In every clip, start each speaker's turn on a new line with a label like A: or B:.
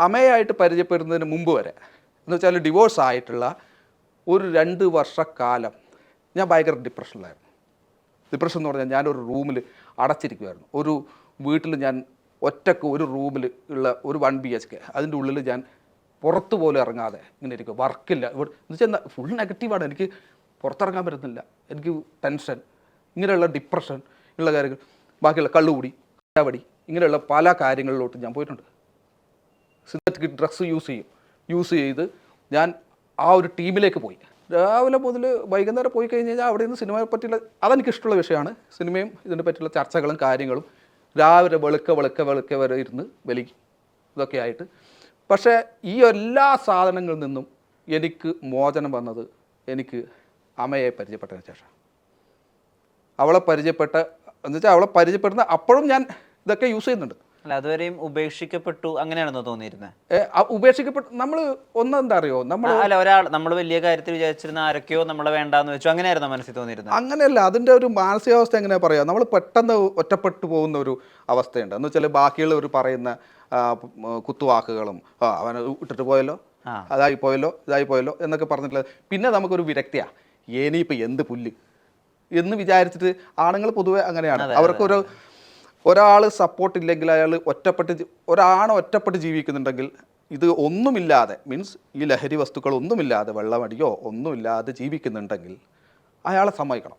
A: അമ്മയായിട്ട് പരിചയപ്പെടുന്നതിന് മുമ്പ് വരെ എന്ന് വെച്ചാൽ ഡിവോഴ്സ് ആയിട്ടുള്ള ഒരു 2 വർഷക്കാലം ഞാൻ ഭയങ്കര ഡിപ്രഷനിലായിരുന്നു. ഡിപ്രഷൻ എന്ന് പറഞ്ഞാൽ ഞാനൊരു റൂമിൽ അടച്ചിരിക്കുമായിരുന്നു. ഒരു വീട്ടിൽ ഞാൻ ഒറ്റക്ക് ഒരു റൂമിൽ ഉള്ള ഒരു 1 BHK അതിൻ്റെ ഉള്ളിൽ ഞാൻ പുറത്ത് പോലും ഇറങ്ങാതെ ഇങ്ങനെ ഇരിക്കും. വർക്കില്ല ഇവിടെ എന്ന് വെച്ചാൽ ഫുൾ നെഗറ്റീവാണ്. എനിക്ക് പുറത്തിറങ്ങാൻ പറ്റുന്നില്ല. എനിക്ക് ടെൻഷൻ, ഇങ്ങനെയുള്ള ഡിപ്രഷൻ ഉള്ള കാര്യങ്ങൾ, ബാക്കിയുള്ള കള്ളുകൂടി, കഞ്ചാവടി, ഇങ്ങനെയുള്ള പല കാര്യങ്ങളിലോട്ട് ഞാൻ പോയിട്ടുണ്ട്. സിന്തറ്റിക് ഡ്രഗ്സ് യൂസ് ചെയ്ത് ഞാൻ ആ ഒരു ടീമിലേക്ക് പോയി. രാവിലെ മുതൽ വൈകുന്നേരം പോയി കഴിഞ്ഞ് കഴിഞ്ഞാൽ അവിടെ നിന്ന് സിനിമയെ പറ്റിയുള്ള അതെനിക്കിഷ്ടമുള്ള വിഷയമാണ്. സിനിമയും ഇതിനെ പറ്റിയുള്ള ചർച്ചകളും കാര്യങ്ങളും രാവിലെ വെളുക്കെ വരെ ഇരുന്ന് വലിക്കും ഇതൊക്കെ ആയിട്ട്. പക്ഷേ ഈ എല്ലാ സാധനങ്ങളിൽ നിന്നും എനിക്ക് മോചനം വന്നത് എനിക്ക് അമ്മയെ പരിചയപ്പെട്ടതിന് ശേഷം. അവളെ പരിചയപ്പെടുന്ന അപ്പോഴും ഞാൻ ഇതൊക്കെ യൂസ് ചെയ്യുന്നുണ്ട്.
B: അല്ല, അതുവരെയും ഉപേക്ഷിക്കപ്പെട്ടു അങ്ങനെയാണെന്നോ തോന്നിയിരുന്നത്?
A: ഉപേക്ഷിക്കപ്പെട്ടു നമ്മൾ ഒന്നെന്താ അറിയോ,
B: നമ്മൾ വലിയ കാര്യത്തിൽ വിചാരിച്ചിരുന്ന ആരൊക്കെയോ നമ്മളെ വേണ്ടാന്ന് വെച്ചു, അങ്ങനെയായിരുന്നു മനസ്സിൽ തോന്നിയിരുന്നത്?
A: അങ്ങനെയല്ല. അതിൻ്റെ ഒരു മാനസികാവസ്ഥ എങ്ങനെയാ പറയാ, നമ്മൾ പെട്ടെന്ന് ഒറ്റപ്പെട്ടു പോകുന്ന ഒരു അവസ്ഥയുണ്ട്. എന്ന് വെച്ചാൽ ബാക്കിയുള്ളവർ പറയുന്ന കുത്തുവാക്കുകളും അവനെ ഇട്ടിട്ട് പോയല്ലോ, ഇതായി പോയല്ലോ എന്നൊക്കെ പറഞ്ഞിട്ടുള്ള പിന്നെ നമുക്കൊരു വിരക്തിയാ. ഇനിയിപ്പോൾ എന്ത് പുല്ല് എന്ന് വിചാരിച്ചിട്ട് ആണുങ്ങൾ പൊതുവെ അങ്ങനെയാണ്. അവർക്കൊരു ഒരാൾ സപ്പോർട്ട് ഇല്ലെങ്കിൽ, ഒറ്റപ്പെട്ട് ജീവിക്കുന്നുണ്ടെങ്കിൽ, ഇത് ഒന്നുമില്ലാതെ മീൻസ് ഈ ലഹരി വസ്തുക്കളൊന്നുമില്ലാതെ വെള്ളമടിയോ ഒന്നുമില്ലാതെ ജീവിക്കുന്നുണ്ടെങ്കിൽ അയാളെ സമ്മതിക്കണം.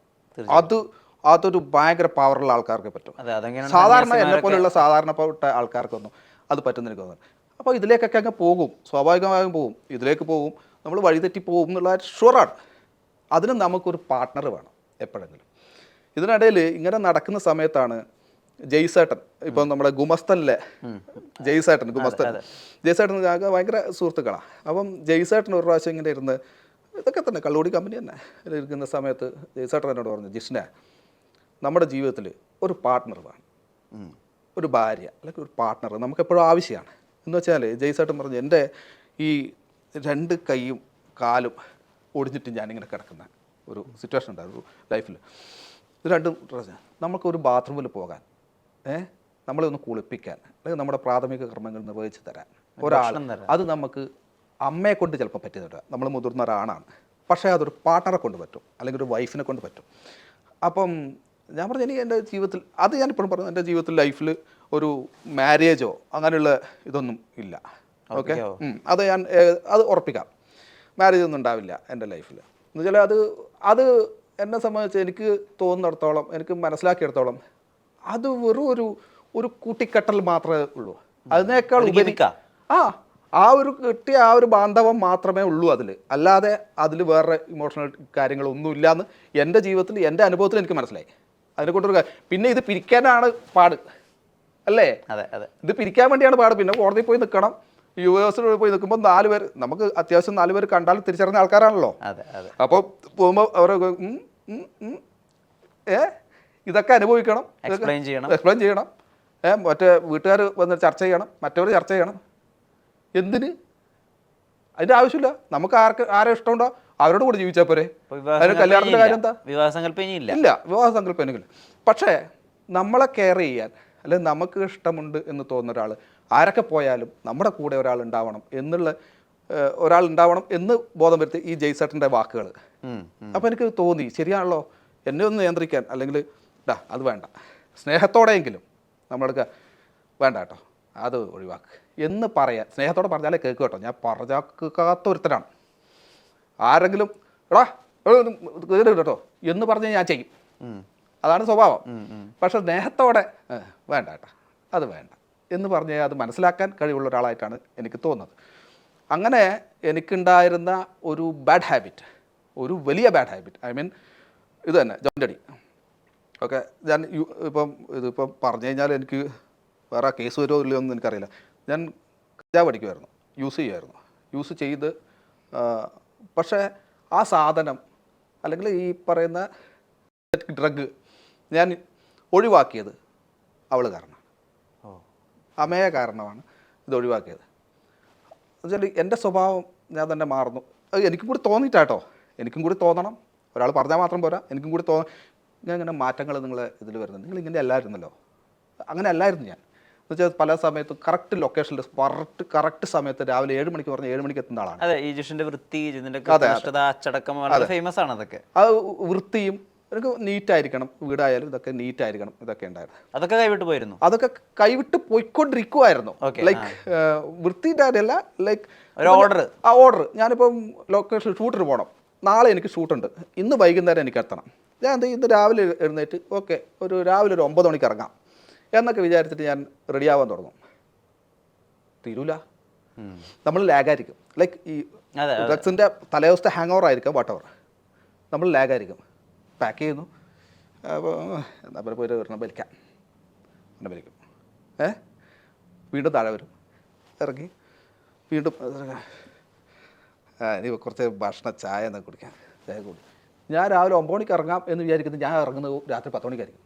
A: അതൊരു ഭയങ്കര പവറുള്ള ആൾക്കാർക്ക് പറ്റും. സാധാരണ എന്നെ പോലെയുള്ള സാധാരണപ്പെട്ട ആൾക്കാർക്കൊന്നും അത് പറ്റുന്ന എനിക്ക് തോന്നുന്നു. അപ്പോൾ ഇതിലേക്കൊക്കെ അങ്ങ് പോകും, സ്വാഭാവികമായും പോകും, ഇതിലേക്ക് പോകും, നമ്മൾ വഴിതെറ്റി പോകും എന്നുള്ള ഷുവറാണ്. അതിന് നമുക്കൊരു പാർട്ട്ണർ വേണം എപ്പോഴെങ്കിലും. ഇതിനിടയിൽ ഇങ്ങനെ നടക്കുന്ന സമയത്താണ് ജയ്സേട്ടൻ, ഇപ്പം നമ്മുടെ ഗുമസ്തനിലെ ജയ്സേട്ടൻ ഞങ്ങൾക്ക് ഭയങ്കര സുഹൃത്തുക്കളാണ്. അപ്പം ജയ്സേട്ടൻ ഒരു പ്രാവശ്യം ഇങ്ങനെ ഇരുന്ന് ഇതൊക്കെ തന്നെ കള്ളുകൂടി കമ്പനി തന്നെ ഇരിക്കുന്ന സമയത്ത് ജയ്സേട്ടൻ എന്നോട് പറഞ്ഞു, ജിഷ്ണ, നമ്മുടെ ജീവിതത്തിൽ ഒരു പാർട്ട്ണർ വേണം, ഒരു ഭാര്യ അല്ലെങ്കിൽ ഒരു പാർട്ട്ണർ നമുക്കെപ്പോഴും ആവശ്യമാണ് എന്ന് വെച്ചാൽ. ജയ്സേട്ടൻ പറഞ്ഞു, എൻ്റെ ഈ 2 കൈയും കാലും ഒടിഞ്ഞിട്ട് ഞാനിങ്ങനെ കിടക്കുന്ന ഒരു സിറ്റുവേഷൻ ഉണ്ടായിരുന്നു ലൈഫിൽ. ഇത് 2 നമുക്കൊരു ബാത്റൂമിൽ പോകാൻ, നമ്മളൊന്ന് കുളിപ്പിക്കാൻ, അല്ലെങ്കിൽ നമ്മുടെ പ്രാഥമിക കർമ്മങ്ങൾ നിർവഹിച്ച് തരാൻ ഒരാൾ, അത് നമുക്ക് അമ്മയെ കൊണ്ട് ചിലപ്പോൾ പറ്റിയതല്ല, നമ്മൾ മുതിർന്ന ഒരാളാണ്, പക്ഷേ അതൊരു പാർട്ട്ണറെ കൊണ്ട് പറ്റും, അല്ലെങ്കിൽ ഒരു വൈഫിനെ കൊണ്ട് പറ്റും. അപ്പം ഞാൻ പറഞ്ഞു, എനിക്ക് എൻ്റെ ജീവിതത്തിൽ, അത് ഞാനിപ്പോഴും പറഞ്ഞു, എൻ്റെ ജീവിതത്തിൽ ലൈഫിൽ ഒരു മാരേജോ അങ്ങനെയുള്ള ഇതൊന്നും ഇല്ല. ഓക്കെ, അത് ഉറപ്പിക്കാം, മാരേജ് ഒന്നും ഉണ്ടാവില്ല എൻ്റെ ലൈഫിൽ. എന്ന് വെച്ചാൽ അത് എന്നെ സംബന്ധിച്ച് എനിക്ക് തോന്നുന്നിടത്തോളം, എനിക്ക് മനസ്സിലാക്കിയിടത്തോളം അത് വെറും ഒരു കൂട്ടിക്കെട്ടൽ മാത്രമേ ഉള്ളൂ. അതിനേക്കാൾ ഉപരി ആ ഒരു കിട്ടിയ ആ ഒരു ബാന്ധവം മാത്രമേ ഉള്ളൂ അതിൽ. അല്ലാതെ അതിൽ വേറെ ഇമോഷണൽ കാര്യങ്ങളൊന്നുമില്ല എന്ന് എൻ്റെ ജീവിതത്തിൽ, എൻ്റെ അനുഭവത്തിൽ എനിക്ക് മനസ്സിലായി. അതിനെക്കൊണ്ടൊരു പിന്നെ ഇത് പിരിക്കാനാണ് പാട് അല്ലേ? ഇത് പിരിക്കാൻ വേണ്ടിയാണ് പാട്. പിന്നെ കോടതിയിൽ പോയി നിൽക്കണം. US പോയി നിൽക്കുമ്പോൾ 4 പേര്, നമുക്ക് അത്യാവശ്യം 4 പേര് കണ്ടാൽ തിരിച്ചറിഞ്ഞ ആൾക്കാരാണല്ലോ. അപ്പോൾ പോകുമ്പോൾ അവർ ഇതൊക്കെ അനുഭവിക്കണം, എക്സ്പ്ലെയിൻ ചെയ്യണം, മറ്റേ വീട്ടുകാർ വന്ന് ചർച്ച ചെയ്യണം, മറ്റവർ ചർച്ച ചെയ്യണം. എന്തിന്? അതിൻ്റെ ആവശ്യമില്ല. നമുക്ക് ആരെ ഇഷ്ടമുണ്ടോ അവരോട് കൂടെ ജീവിച്ചാൽ പോരെ. അതിന് കല്യാണത്തിൻ്റെ കാര്യം എന്താ? ഇല്ല, വിവാഹ സങ്കല്പമില്ല. പക്ഷേ നമ്മളെ കെയർ ചെയ്യാൻ, അല്ലെങ്കിൽ നമുക്ക് ഇഷ്ടമുണ്ട് എന്ന് തോന്നുന്ന ഒരാൾ ആരൊക്കെ പോയാലും നമ്മുടെ കൂടെ ഒരാളുണ്ടാവണം എന്ന് ബോധം വരുത്തി ഈ ജയ്സേട്ടൻ്റെ വാക്കുകൾ. അപ്പോൾ എനിക്ക് തോന്നി, ശരിയാണല്ലോ, എന്നെ ഒന്ന് നിയന്ത്രിക്കാൻ, അല്ലെങ്കിൽ അത് വേണ്ട, സ്നേഹത്തോടെയെങ്കിലും നമ്മളെടുക്കുക, വേണ്ട കേട്ടോ അത് ഒഴിവാക്ക് എന്ന് പറയാൻ, സ്നേഹത്തോടെ പറഞ്ഞാലേ കേൾക്കുക കേട്ടോ. ഞാൻ പറഞ്ഞാക്കാത്ത ഒരുത്തരാണ്. ആരെങ്കിലും കേട്ടോ എന്ന് പറഞ്ഞ് ഞാൻ ചെയ്യും, അതാണ് സ്വഭാവം. പക്ഷെ സ്നേഹത്തോടെ വേണ്ട കേട്ടോ അത് വേണ്ട എന്ന് പറഞ്ഞ് അത് മനസ്സിലാക്കാൻ കഴിവുള്ള ഒരാളായിട്ടാണ് എനിക്ക് തോന്നുന്നത്. അങ്ങനെ എനിക്കുണ്ടായിരുന്ന ഒരു ബാഡ് ഹാബിറ്റ്, ഒരു വലിയ ബാഡ് ഹാബിറ്റ്, ഐ മീൻ ഇത് തന്നെ ജോയിൻ്റ് അടി. ഓക്കെ, ഞാൻ ഇതിപ്പം പറഞ്ഞു കഴിഞ്ഞാൽ എനിക്ക് വേറെ കേസ് വരുമോ ഇല്ലയോ എന്ന് എനിക്കറിയില്ല. ഞാൻ കഞ്ചാവ് അടിക്കുമായിരുന്നു, യൂസ് ചെയ്ത്. പക്ഷേ ആ സാധനം, അല്ലെങ്കിൽ ഈ പറയുന്ന ഡ്രഗ് ഞാൻ ഒഴിവാക്കിയത് അവൾ കാരണമാണ്, അമ്മയെ കാരണമാണ് ഇത് ഒഴിവാക്കിയത്. എന്നുവെച്ചാൽ എൻ്റെ സ്വഭാവം ഞാൻ തന്നെ മാറുന്നു. അത് എനിക്കും കൂടി തോന്നിയിട്ടാട്ടോ, എനിക്കും കൂടി തോന്നണം. ഒരാൾ പറഞ്ഞാൽ മാത്രം പോരാ, എനിക്കും കൂടി ഞാൻ ഇങ്ങനെ മാറ്റങ്ങൾ നിങ്ങളെ ഇതിൽ വരുന്നത്. നിങ്ങളിങ്ങനെ അല്ലായിരുന്നല്ലോ, അങ്ങനെ അല്ലായിരുന്നു ഞാൻ. എന്നുവെച്ചാൽ പല സമയത്തും കറക്റ്റ് ലൊക്കേഷനിൽ കറക്റ്റ് സമയത്ത് രാവിലെ 7 മണിക്ക് പറഞ്ഞാൽ 7 മണിക്ക് എത്തുന്ന ആളാണ്.
B: അതെ, ഈജിപ്ഷ്യന്റെ വൃത്തി, ഇതിന്റെ കൃത്യനിഷ്ഠത, അച്ചടക്കം വളരെ ഫേമസ് ആണ് അതൊക്കെ.
A: ആ വൃത്തിയും എനിക്ക് നീറ്റായിരിക്കണം, വീടായാലും ഇതൊക്കെ നീറ്റായിരിക്കണം, ഇതൊക്കെ ഉണ്ടായിരുന്നു.
B: അതൊക്കെ കൈവിട്ട് പോയിരുന്നു.
A: അതൊക്കെ കൈവിട്ട് പോയിക്കൊണ്ടിരിക്കുമായിരുന്നു. ലൈക്ക് വൃത്തിയുടെ കാര്യമല്ല, ലൈക്ക്
B: ഒരു ഓർഡർ.
A: ആ ഓർഡർ. ഞാനിപ്പം ലൊക്കേഷനിൽ ഷൂട്ടിന് പോകണം, നാളെ എനിക്ക് ഷൂട്ടുണ്ട്, ഇന്ന് വൈകുന്നേരം എനിക്ക് എത്തണം. ഞാൻ എന്ത് ചെയ്യും, ഇന്ന് രാവിലെ എഴുന്നേറ്റ് ഓക്കെ രാവിലെ ഒരു 9 മണിക്ക് ഇറങ്ങാം എന്നൊക്കെ വിചാരിച്ചിട്ട് ഞാൻ റെഡിയാവാൻ തുടങ്ങും. തീരൂല, നമ്മൾ ലാഗായിരിക്കും. ലൈക്ക് ഈ ഡ്രഗ്സിൻ്റെ തലേദിവസത്തെ ഹാങ് ഓവർ ആയിരിക്കാം, വാട്ട് എവർ, നമ്മൾ ലാഗായിരിക്കും. പാക്ക് ചെയ്യുന്നു, അപ്പോൾ എന്താ പറയുക, പോയിട്ട് ഒരെണ്ണം വലിക്കാം, എന്നെ വലിക്കും, വീണ്ടും താഴെ വരും, ഇറങ്ങി വീണ്ടും ഇനി കുറച്ച് ഭക്ഷണ ചായ എന്നൊക്കെ കുടിക്കാം, ചായ കൂടി. ഞാൻ രാവിലെ 9 മണിക്ക് ഇറങ്ങാം എന്ന് വിചാരിക്കുന്നത് ഞാൻ ഇറങ്ങുന്നത് രാത്രി 10 മണിക്കായിരിക്കും.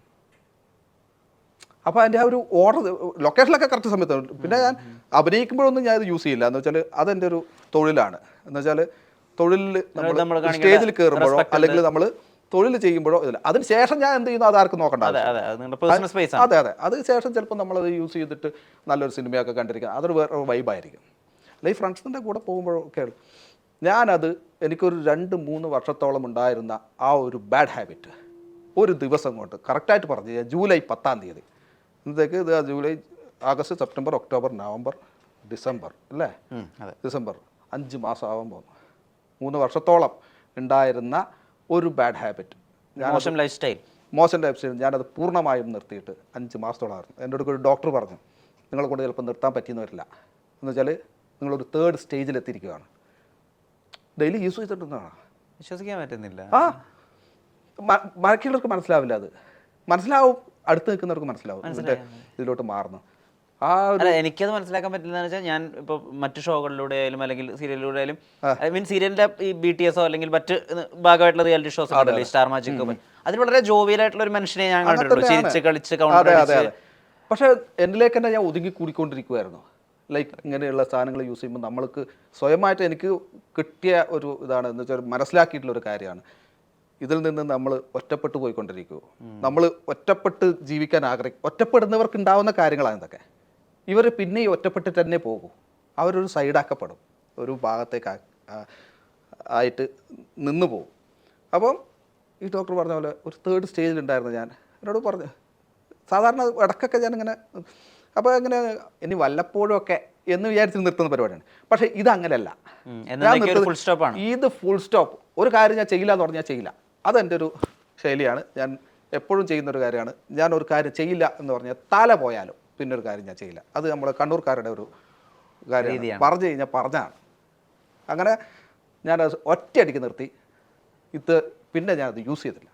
A: അപ്പോൾ അതിൻ്റെ ആ ഒരു ഓർഡർ ലൊക്കേഷനിലൊക്കെ കറക്റ്റ് സമയത്ത്. പിന്നെ ഞാൻ അഭിനയിക്കുമ്പോഴൊന്നും ഞാൻ ഇത് യൂസ് ചെയ്യില്ല. എന്ന് വെച്ചാൽ അതെൻ്റെ ഒരു തൊഴിലാണ്. എന്ന് വെച്ചാൽ തൊഴിലിൽ നമ്മൾ സ്റ്റേജിൽ കയറുമ്പോഴോ അല്ലെങ്കിൽ നമ്മൾ തൊഴിൽ ചെയ്യുമ്പോഴോ ഇല്ല. അതിന് ശേഷം ഞാൻ എന്ത് ചെയ്യുന്നു അതാർക്കും നോക്കണ്ട.
B: അതെ
A: അതെ, അതിന് ശേഷം ചിലപ്പോൾ നമ്മളത് യൂസ് ചെയ്തിട്ട് നല്ലൊരു സിനിമയൊക്കെ കണ്ടിരിക്കുക, അതൊരു വേറെ വൈബായിരിക്കും. അല്ലെങ്കിൽ ഫ്രണ്ട്സിൻ്റെ കൂടെ പോകുമ്പോഴൊക്കെ എനിക്കൊരു 2-3 വർഷത്തോളം ഉണ്ടായിരുന്ന ആ ഒരു ബാഡ് ഹാബിറ്റ് ഒരു ദിവസം കൊണ്ട് കറക്റ്റായിട്ട് പറഞ്ഞു ജൂലൈ 10-ാം തീയതി ഇന്നത്തേക്ക് ഇത് July, August, September, October, November, December അല്ലേ, ഡിസംബർ 5 മാസം ആവാൻ പോകുന്നു. 3 വർഷത്തോളം ഉണ്ടായിരുന്ന ഒരു ബാഡ് ഹാബിറ്റ്,
B: മോശം ലൈഫ് സ്റ്റൈൽ
A: ഞാനത് പൂർണ്ണമായും നിർത്തിയിട്ട് 5 മാസത്തോളമായിരുന്നു. എൻ്റെ അടുത്ത് ഒരു ഡോക്ടർ പറഞ്ഞു, നിങ്ങളെ കൊണ്ട് ചിലപ്പോൾ നിർത്താൻ പറ്റിയെന്ന് വരില്ല, എന്ന് വെച്ചാൽ നിങ്ങളൊരു 3rd സ്റ്റേജിലെത്തിയിരിക്കുകയാണ്. Daily use ചെയ്തിട്ടുണ്ടെന്നാണ്.
B: വിശ്വസിക്കാൻ പറ്റുന്നില്ല.
A: ബാക്കിയുള്ളവർക്ക് മനസ്സിലാവില്ല, അത് മനസ്സിലാവും, അടുത്ത് നിൽക്കുന്നവർക്ക് മനസ്സിലാവും ഇതിലോട്ട് മാറുന്നു.
B: എനിക്കത് മനസ്സിലാക്കാൻ പറ്റില്ലെന്ന് വെച്ചാൽ, ഞാൻ ഇപ്പോൾ മറ്റു ഷോകളിലൂടെ ആയാലും അല്ലെങ്കിൽ സീരിയലിലൂടെ ആയാലും, ഐ മീൻ സീരിയലിന്റെ ഈ BTS അല്ലെങ്കിൽ മറ്റ് ഭാഗമായിട്ടുള്ള റിയാലിറ്റി ഷോസ് ഉണ്ടല്ലോ, സ്റ്റാർ മാജിക്, അതിൽ വളരെ ജോവിയലായിട്ടുള്ള ഒരു മനുഷ്യനെ ഞാൻ കണ്ടിട്ടുള്ളൂ, ചിരിച്ച് കളിച്ച് കൗണ്ടർ അടിച്ച്.
A: പക്ഷേ എന്നിലേക്ക് തന്നെ ഞാൻ ഒതുങ്ങി കൂടിക്കൊണ്ടിരിക്കുമായിരുന്നു. ലൈക്ക് ഇങ്ങനെയുള്ള സാധനങ്ങൾ യൂസ് ചെയ്യുമ്പോൾ നമ്മൾക്ക് സ്വയമായിട്ട് എനിക്ക് കിട്ടിയ ഒരു ഇതാണ്, എന്ന് വെച്ചാൽ മനസ്സിലാക്കിയിട്ടുള്ളൊരു കാര്യമാണ്, ഇതിൽ നിന്ന് നമ്മൾ ഒറ്റപ്പെട്ടു പോയിക്കൊണ്ടിരിക്കുമോ, നമ്മൾ ഒറ്റപ്പെട്ട് ജീവിക്കാൻ ഒറ്റപ്പെടുന്നവർക്ക് ഉണ്ടാവുന്ന കാര്യങ്ങളാണ് ഇതൊക്കെ. ഇവർ പിന്നെ ഒറ്റപ്പെട്ട് തന്നെ പോകും, അവരൊരു സൈഡാക്കപ്പെടും, ഒരു ഭാഗത്തേക്ക് ആയിട്ട് നിന്ന് പോകും. അപ്പം ഈ ഡോക്ടർ പറഞ്ഞ പോലെ ഒരു 3rd സ്റ്റേജിലുണ്ടായിരുന്നു ഞാൻ. എന്നോട് പറഞ്ഞു, സാധാരണ ഇടയ്ക്കൊക്കെ ഞാനിങ്ങനെ, അപ്പോൾ ഇങ്ങനെ ഇനി വല്ലപ്പോഴും ഒക്കെ എന്ന് വിചാരിച്ച് നിർത്തുന്ന പരിപാടിയാണ്. പക്ഷേ ഇതങ്ങനെയല്ല, ഇത് ഫുൾ സ്റ്റോപ്പ്. ഒരു കാര്യം ഞാൻ ചെയ്യില്ല എന്ന് പറഞ്ഞാൽ ചെയ്യില്ല, അതെൻ്റെ ഒരു ശൈലിയാണ്. ഞാൻ എപ്പോഴും ചെയ്യുന്നൊരു കാര്യമാണ്. ഞാൻ ഒരു കാര്യം ചെയ്യില്ല എന്ന് പറഞ്ഞാൽ തല പോയാലും പിന്നെ ഒരു കാര്യം ഞാൻ ചെയ്യില്ല. അത് നമ്മുടെ കണ്ണൂർക്കാരുടെ ഒരു കാര്യമാണ്, പറഞ്ഞു കഴിഞ്ഞാൽ പറഞ്ഞാണ്. അങ്ങനെ ഞാനത് ഒറ്റയടിക്ക് നിർത്തി. പിന്നെ ഞാനത് യൂസ് ചെയ്തില്ല.